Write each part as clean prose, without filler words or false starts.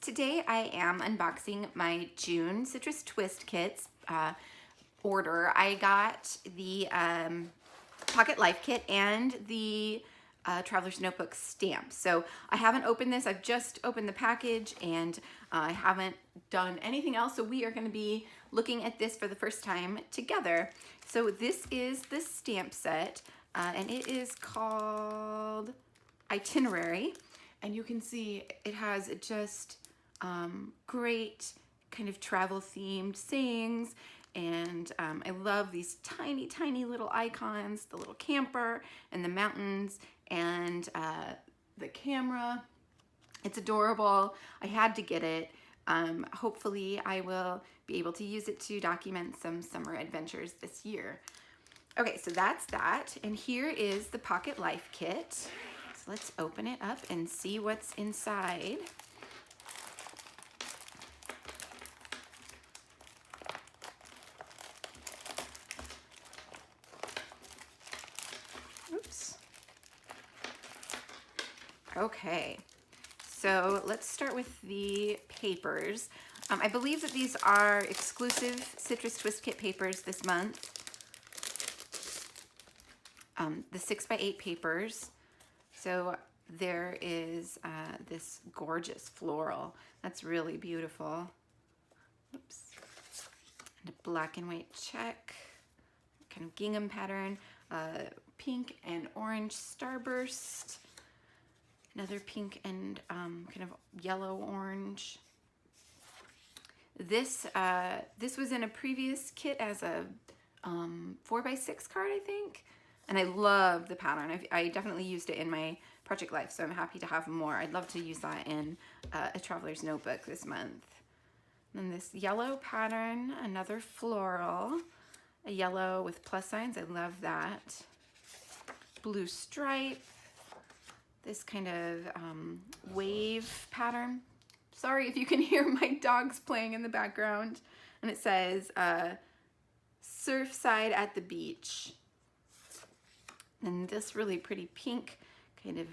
today I am unboxing my June Citrus Twist Kits order. I got the Pocket Life Kit and the Traveler's Notebook stamp. So I haven't opened this. I've just opened the package and I haven't done anything else. So we are going to be looking at this for the first time together. So this is the stamp set and it is called Itinerary. And you can see it has just great kind of travel themed sayings. And I love these tiny, tiny little icons, the little camper and the mountains and the camera. It's adorable. I had to get it. Hopefully I will be able to use it to document some summer adventures this year. Okay, so that's that. And here is the Pocket Life Kit. So let's open it up and see what's inside. Oops. Okay, so let's start with the papers. I believe that these are exclusive Citrus Twist Kit papers this month. The 6x8 papers. So there is this gorgeous floral. That's really beautiful. Oops. And a black and white check, kind of gingham pattern, pink and orange starburst, another pink and kind of yellow orange. This was in a previous kit as a 4x6 card, I think. And I love the pattern. I definitely used it in my Project Life, so I'm happy to have more. I'd love to use that in a Traveler's Notebook this month. And then this yellow pattern, another floral, a yellow with plus signs. I love that. Blue stripe, this kind of wave pattern. Sorry if you can hear my dogs playing in the background. And it says Surfside at the Beach. And this really pretty pink kind of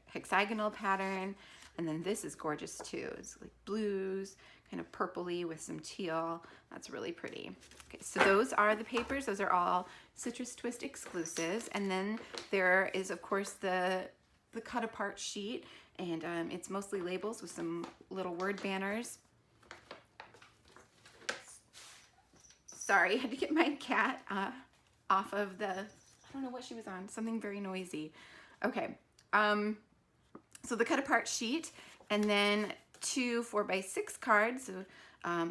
hexagonal pattern. And then this is gorgeous too. It's like blues, kind of purpley with some teal. That's really pretty. Okay, so those are the papers. Those are all Citrus Twist exclusives. And then there is, of course, the cut apart sheet. And it's mostly labels with some little word banners. Sorry, I had to get my cat off of the, I don't know what she was on, something very noisy. Okay, so the cut apart sheet, and then 2 4x6 cards.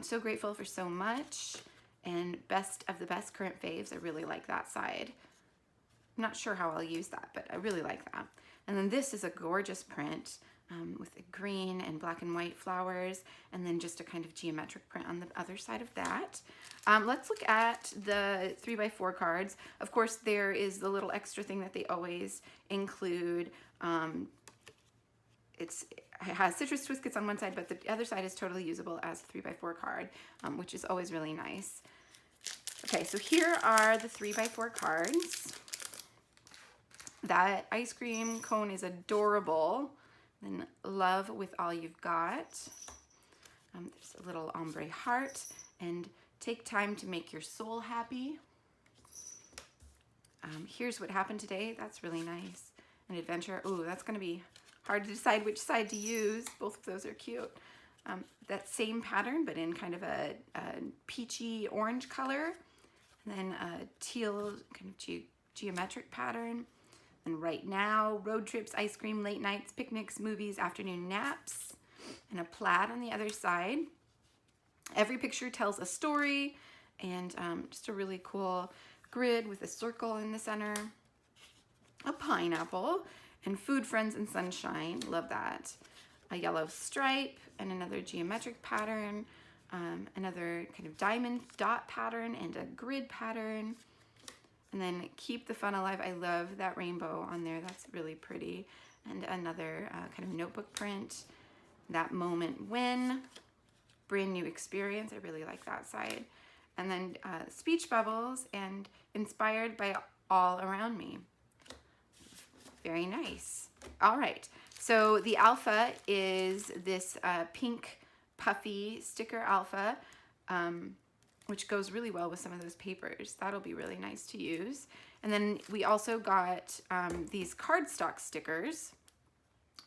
So grateful for so much, and best of the best current faves. I really like that side. I'm not sure how I'll use that, but I really like that. And then this is a gorgeous print with the green and black and white flowers, and then just a kind of geometric print on the other side of that. Let's look at the 3x4 cards. Of course, there is the little extra thing that they always include. It has Citrus Twist Kits on one side, but the other side is totally usable as a 3x4 card, which is always really nice. Okay, so here are the 3x4 cards. That ice cream cone is adorable. Then love with all you've got. There's a little ombre heart, and take time to make your soul happy. Here's what happened today. That's really nice. An adventure. Ooh, that's going to be hard to decide which side to use. Both of those are cute. That same pattern, but in kind of a peachy orange color. And then a teal kind of geometric pattern. And right now, road trips, ice cream, late nights, picnics, movies, afternoon naps. And a plaid on the other side. Every picture tells a story, and just a really cool grid with a circle in the center. A pineapple, and food, friends, and sunshine. Love that. A yellow stripe, and another geometric pattern. Another kind of diamond dot pattern, and a grid pattern. And then keep the fun alive. I love that rainbow on there. That's really pretty. And another kind of notebook print. That moment when. Brand new experience. I really like that side. And then speech bubbles and inspired by all around me. Very nice. All right. So the Alpha is this pink puffy sticker Alpha, which goes really well with some of those papers. That'll be really nice to use. And then we also got these cardstock stickers,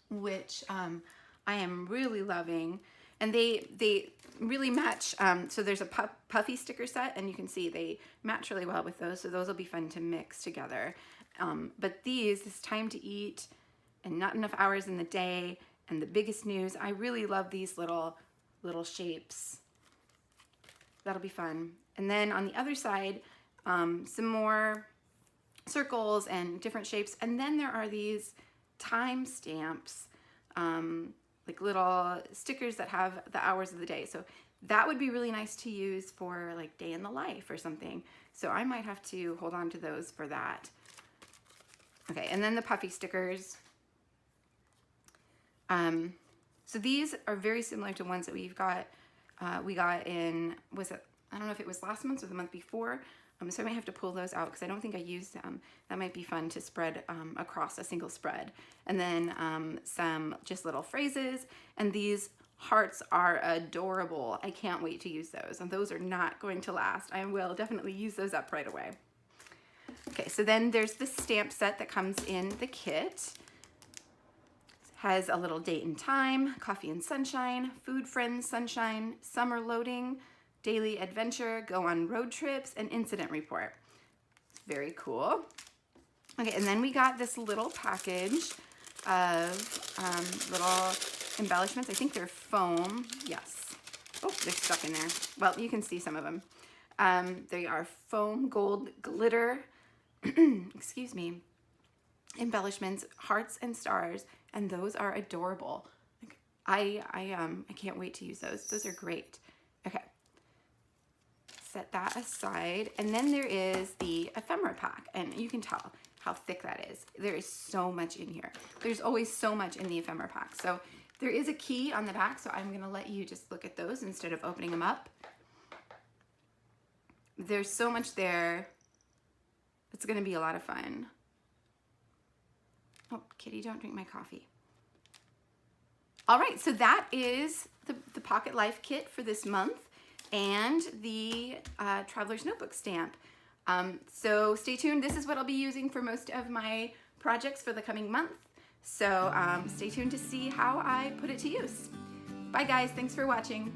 which I am really loving. And they really match. So there's a puffy sticker set, and you can see they match really well with those. So those will be fun to mix together. But this time to eat and not enough hours in the day, and the biggest news, I really love these little shapes. That'll be fun. And then on the other side, some more circles and different shapes. And then there are these time stamps, like little stickers that have the hours of the day. So that would be really nice to use for like day in the life or something. So I might have to hold on to those for that. Okay, and then the puffy stickers. So these are very similar to ones that we got in, I don't know if it was last month or the month before. So I might have to pull those out because I don't think I used them. That might be fun to spread across a single spread. And then some just little phrases. And these hearts are adorable. I can't wait to use those. And those are not going to last. I will definitely use those up right away. Okay, so then there's the stamp set that comes in the kit. Has a little date and time, coffee and sunshine, food friends sunshine, summer loading, daily adventure, go on road trips, and incident report. Very cool. Okay, and then we got this little package of little embellishments. I think they're foam. Yes. Oh, they're stuck in there. Well, you can see some of them. They are foam gold glitter, excuse me, embellishments, hearts and stars, and those are adorable. Like, I can't wait to use those. Those are great. Okay. Set that aside. And then there is the ephemera pack, and you can tell how thick that is. There is so much in here. There's always so much in the ephemera pack. So there is a key on the back, so I'm gonna let you just look at those instead of opening them up. There's so much there. It's gonna be a lot of fun. Oh, kitty, don't drink my coffee. All right, so that is the Pocket Life kit for this month and the Traveler's Notebook stamp. So stay tuned. This is what I'll be using for most of my projects for the coming month. So stay tuned to see how I put it to use. Bye guys, thanks for watching.